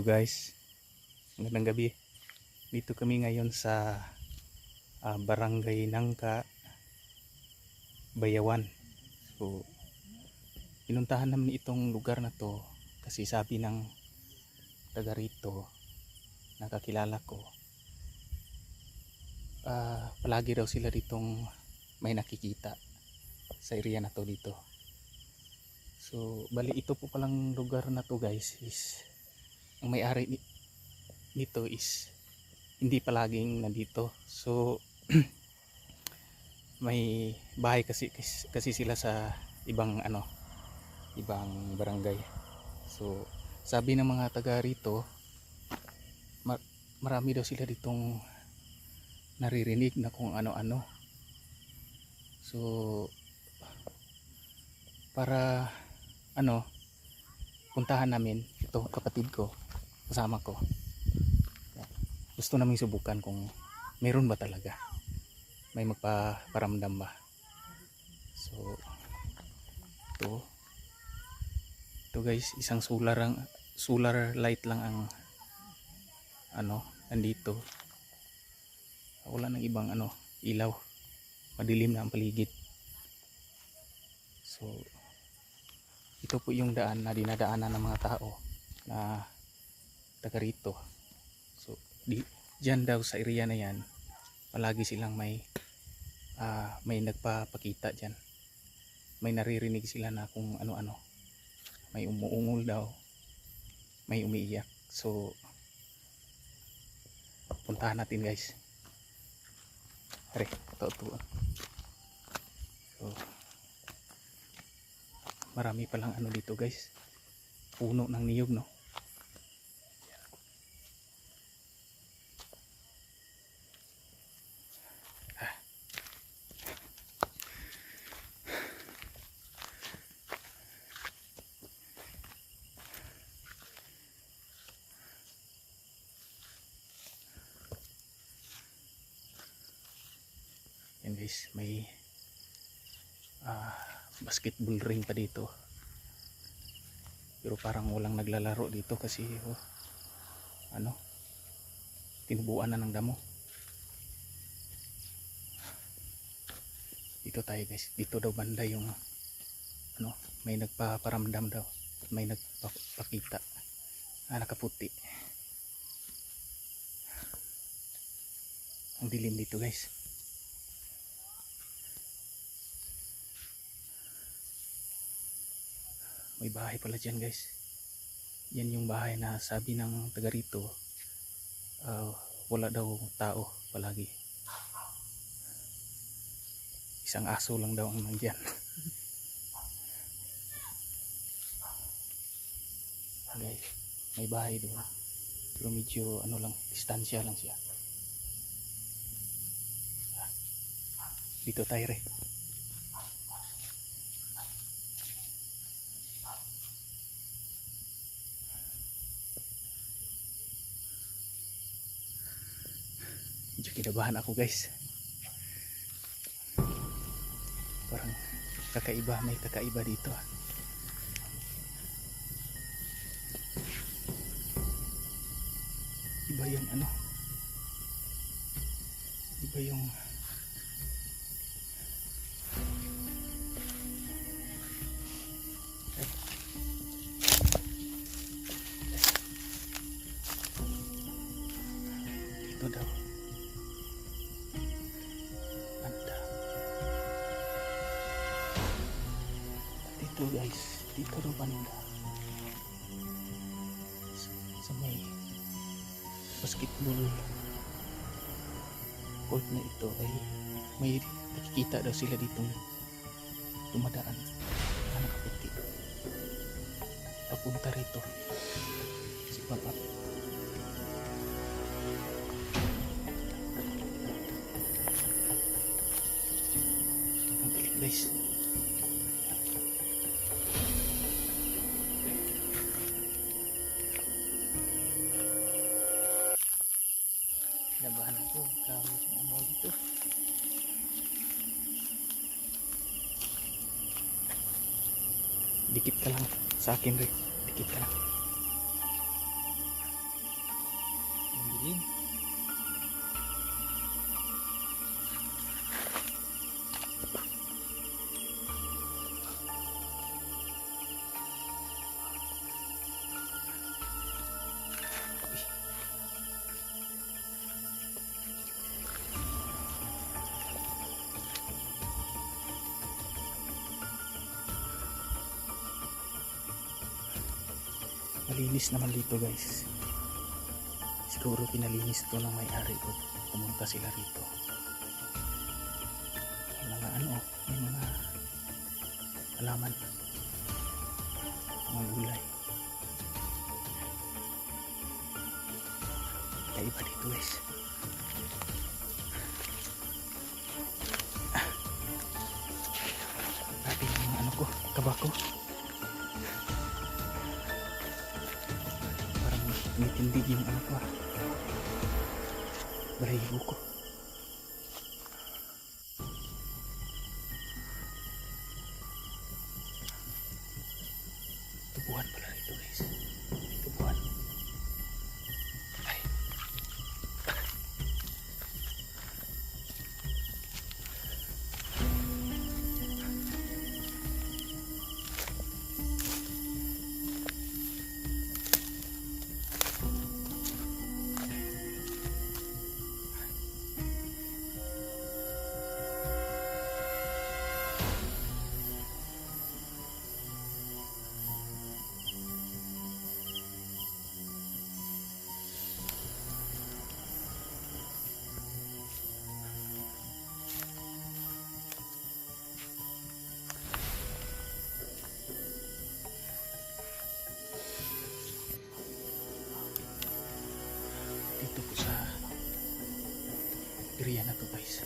Hello guys, magandang gabi. Dito kami ngayon sa Barangay Nangka, Bayawan. So, pinuntahan namin itong lugar na to kasi sabi ng taga rito, nakakilala ko, palagi daw sila ditong may nakikita sa area na to dito. So, bali ito po palang lugar na to guys is ang may-ari nito is hindi palaging nandito. So may bahay kasi sila sa ibang ibang barangay. So sabi ng mga taga rito, marami daw sila ditong naririnig na kung ano-ano. So para puntahan namin ito, kapatid ko, kasama ko. Gusto namin subukan kung meron ba talaga, may magpaparamdam ba. So ito guys, isang solar light lang ang nandito. Wala nang ibang ilaw, madilim na ang paligid. So ito po yung daan na dinadaanan ng mga tao na taga rito. So diyan daw sa area na yan, palagi silang may nagpapakita dyan. May naririnig sila na kung ano-ano, may umuungol daw, may umiiyak. So puntahan natin guys. Are, ito. So marami palang dito guys, puno ng niyog, no? Yan guys, may basketball ring pa dito, pero parang walang naglalaro dito kasi tinubuan na ng damo. Dito tayo guys, dito daw banda yung may nagpaparamdam daw, may nagpakita nakaputi. Ang dilim dito guys. May bahay pala dyan guys. Yan yung bahay na sabi ng taga rito, wala daw tao palagi. Isang aso lang daw ang nandyan. Guys, may bahay doon, pero medyo lang, distansya lang siya. Dito tayo re. Medyo kinabahan ako guys. Parang may kakaiba dito. Iba yung iba yung dito daw. Dito guys, dito daw banda sa may basketball court na ito ay may nakikita daw sila ditong dumadaan na nakaputi papunta rito si Papa. Ang galing guys. Labahan ako kung dito. Dikit ka lang sa akin rin, dikit ka lang. Malinis naman dito guys. Siguro pinalinis to ng may-ari ko. Pumunta sila rito. May mga ano, may mga halaman. Mga gulay. Kaiba dito guys. Grabe yung mga ano ko, kabako. Parang tumitindig yung ano ko. Balahibo ko. Tubuhan pala rito guys. Tubuhan. Ay. Dito po sa area na to guys.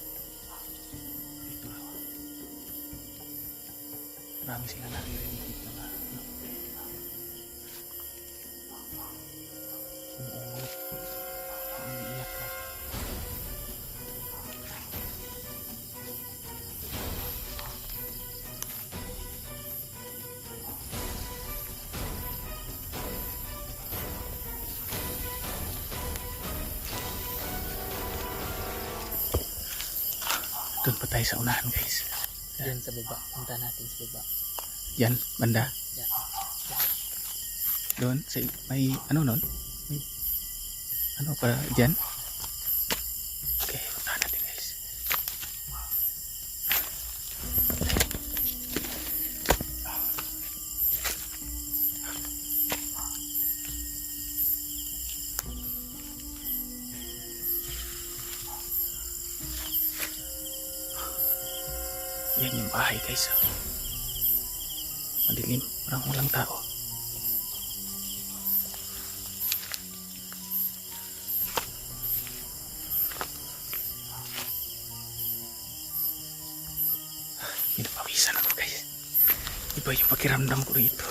Dito raw. Marami sila naririnig dito na ano. Umuungol. Umiiyak ka. Doon pa tayo sa unahan guys. Diyan sa baba. Punta natin sa baba. Yan, banda. Yan. Doon, sa, may ano nun? May ano para dyan? Okay, puntahan natin guys. Yan yung bahay guys. Madilim, parang walang tao. Pinapawisan ako guys. Iba yung pakiramdam ko rito.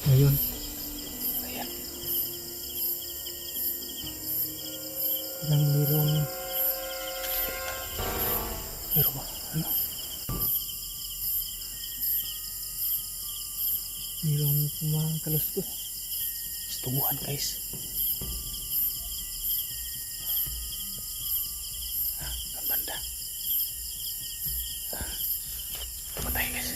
Ngayon. Ayan. Parang mayroong Pero ano? mayroong kumakaluskos. Tubuhan guys. Ang banda. Tumatay guys.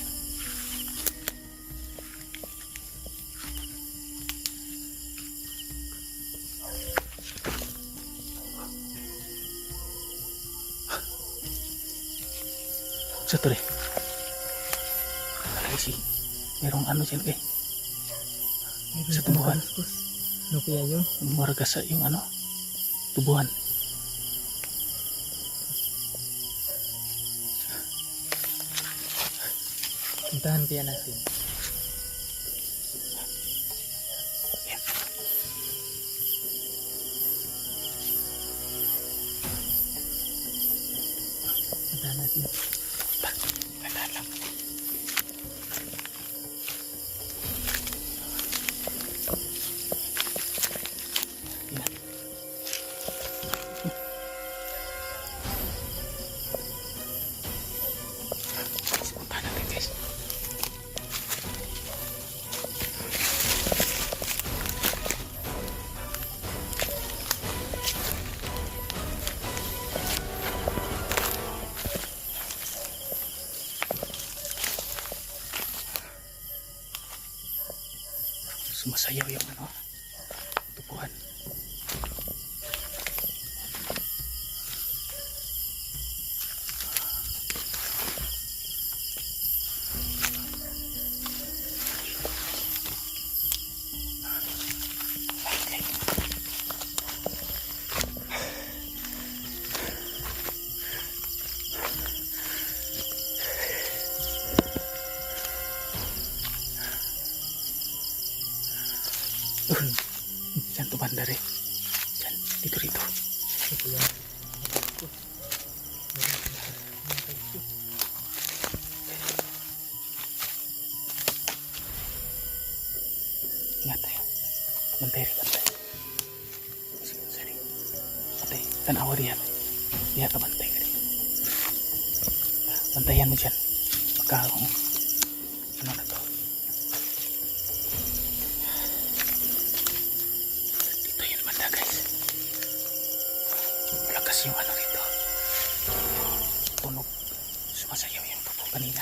Sa to rin. Alay merong ano dyan eh. Mayroong Sa tubuhan. kumakaluskos. Ano kaya yun? Umarga sa yung ano. Tubuhan. Puntahan kaya natin. Ayan. Puntahan natin. Tandaan lang. Ayan. Puntahan natin guys. Sumasayaw yung ano, tubuhan. Bantay rin, bantay. Sige, sorry. Bantay, tanawa riyan. Diya ka bantay ka rin. Bantayan mo dyan. Pagka, ano na to. Dito yun banda guys. Malakas yung ano rito. Tunog. Sumasayaw yung tubo kanina.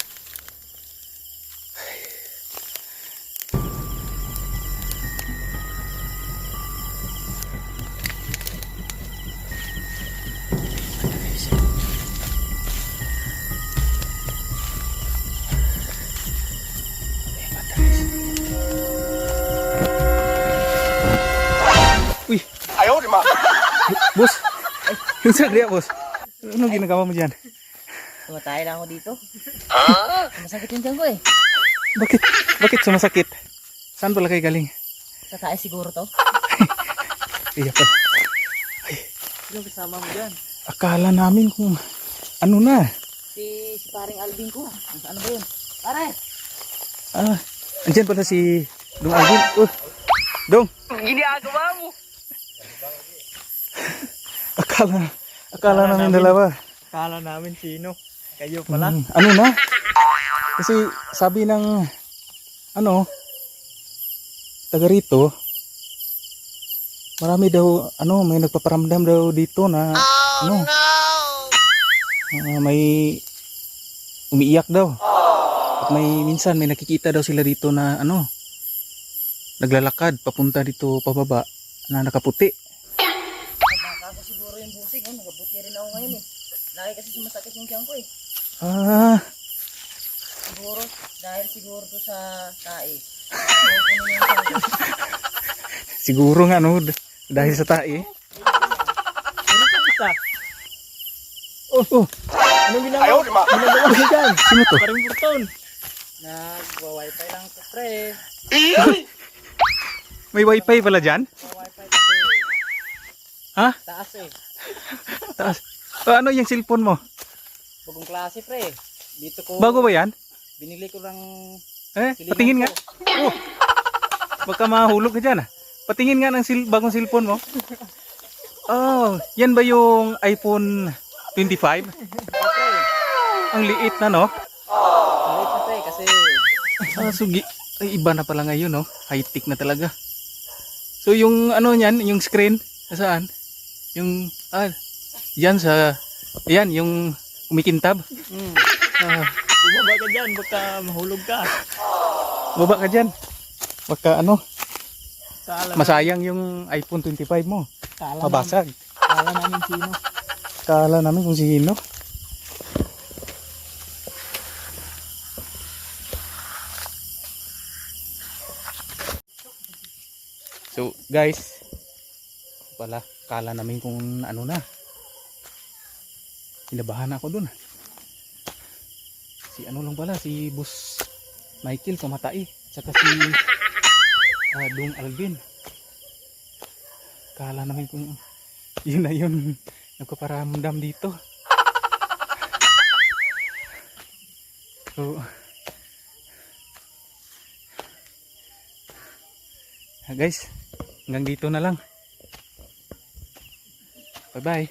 Uy! Ayaw, di ma. Boss! Yung sa kriya, boss. Ano ginagawa mo dyan? Tumatay lang ako dito. Masakit yung tiyan ko eh. Bakit? Bakit sumasakit? Saan pala kayo galing? Sa taas siguro to. Iya pa. Sino kasama mo dyan? Akala namin kung ano na. Si paring Alvin ko. Ano ba yun? Pare! Ah, andyan pala si Dong Alvin. Dong! Ginagawa mo. Akala namin dalawa. Kala namin sino. Kayo pala. Ano na? Kasi sabi ng ano taga rito, marami daw may nagpaparamdam daw dito na may umiiyak daw. At minsan may nakikita daw sila dito na naglalakad papunta dito pababa na nakaputi. Baka ko siguro yung busing. Nagabuti rin ako ngayon eh. Lagi kasi sumasakit yung tiyan ko eh. Siguro, dahil siguro to sa tae. Puno yung tiyan ko. Siguro nga dahil sa tae. Sino ka isa? Oh. Anong ginagawa? Ayaw, di ma. Ginagawa mo dyan? Sino to? Paring Burton. Nagwa-wifi lang ko pre. May wifi pala dyan? Wifi kasi Ha? taas eh. Taas. Ano yung cellphone mo? Bagong klase pre. Dito ko. Bago ba yan? Binili ko lang. Patingin nga. Oh. Baka mahulog ka dyan. Patingin nga ng bagong cellphone mo. Oh, yan ba yung iPhone 25? Ang liit na no? Maliit na pre kasi. Sugi. Ay, iba na pala ngayon no? High-tech na talaga. So yung niyan, yung screen, saan? Yung, yan yan, yung umikintab. Bumaba ka dyan. Baka mahulog ka. Baba ka dyan. Baka Kala masayang yung iPhone 25 mo. Mabasag. Kala namin sino. Kala namin kung sino. So guys, kala namin kung ano na. Kinabahan ako dun. Si lang pala, si Boss Michael Pamatai. Tsaka si Dong Alvin. Kala namin kung yun na yun nagpaparamdam dito. So guys, hanggang dito na lang. Bye bye.